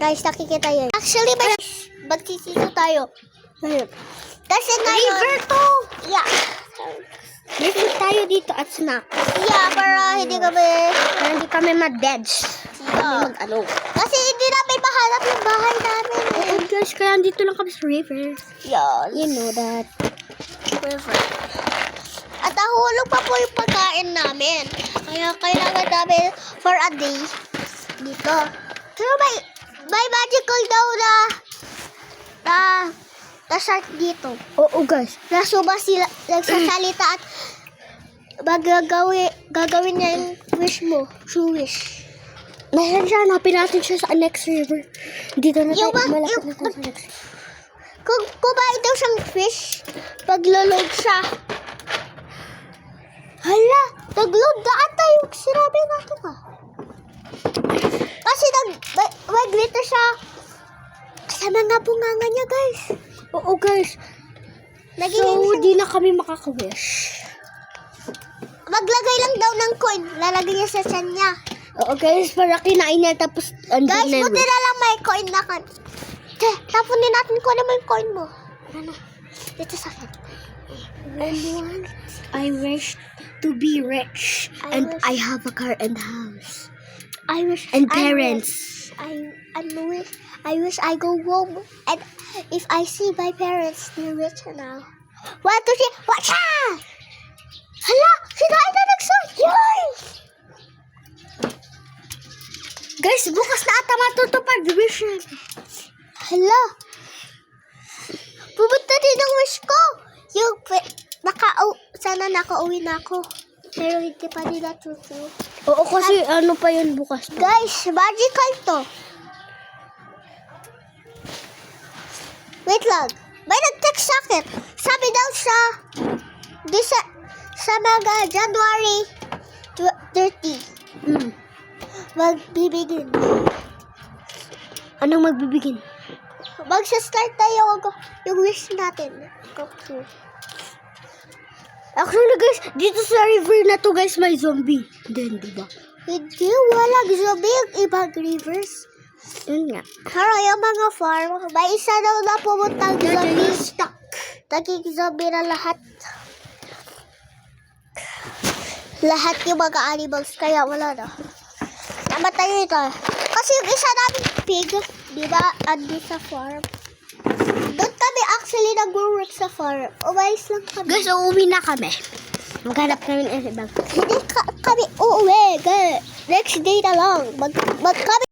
Guys, nakikita yun. Actually, magsisito tayo. Kasi ngayon... River to! Yeah. River tayo dito at snack. Yeah, para hindi kami ma-deads. Yeah. Kasi hindi namin mahanap yung bahay namin. And guys, kaya dito lang kami sa river. Yeah. You know that. River. At nahulog pa po yung pagkain namin. Kaya kailangan namin for a day dito. Pero may magical daw na shark dito. Oo guys. Nasuba sila, nagsasalita at gagawin niya yung wish mo. True wish. Nasaan siya? Hanapin natin siya sa next river. Dito na tayo. Malapit na tayo sa next river. Kung kumain daw siyang fish, paglulog siya. Hala, nag-load na ata yung sinabi natin ka. Kasi mag-glitter siya sa mga bunganga niya, guys. Oo guys. So, di na kami makaka-wish. Maglagay lang daw ng coin. Lalagay niya sa tiyan niya. Oo guys, para kinain niya tapos guys, buti na lang may coin na kan. Tapunin natin ko naman yung coin mo. Ano? Dito sa akin. I wish to be rich and I have a car and house. I wish and parents. I wish I go home and if I see my parents, they're rich now. 1, 2, 3, watch out! Hala! Sinain na nagsakyay! Guys, bukas na ata matutupad wish. Hala! Pumunta din ang wish ko! Yung sana nakauwi na ako. Pero hindi pa nila tutu. Oo, kasi ano pa yun bukas pa. Guys, magical to. Wait lang. May nag-text sa akin. Sabi daw sa mga January 30. Magbibigin. Anong magbibigin? Magsa-start tayo yung wish natin. Go through. Actually guys, dito sa river na to guys, may zombie. Then, diba? Hindi, walang zombie yung ibang rivers. Yun nga. Pero yung mga farm, may isa daw na pumuntang zombie. Stuck. Naging zombie na lahat. Lahat yung mga animals, kaya wala na. Namatay ito. Kasi yung isa namin pig, di ba, andi sa farm. Doon kami actually nag-work sa farm. Umayos lang kami. Guys, uuwi na kami. Maghanap namin ng ibang. Hindi kami uuwi. Next day na lang. Kami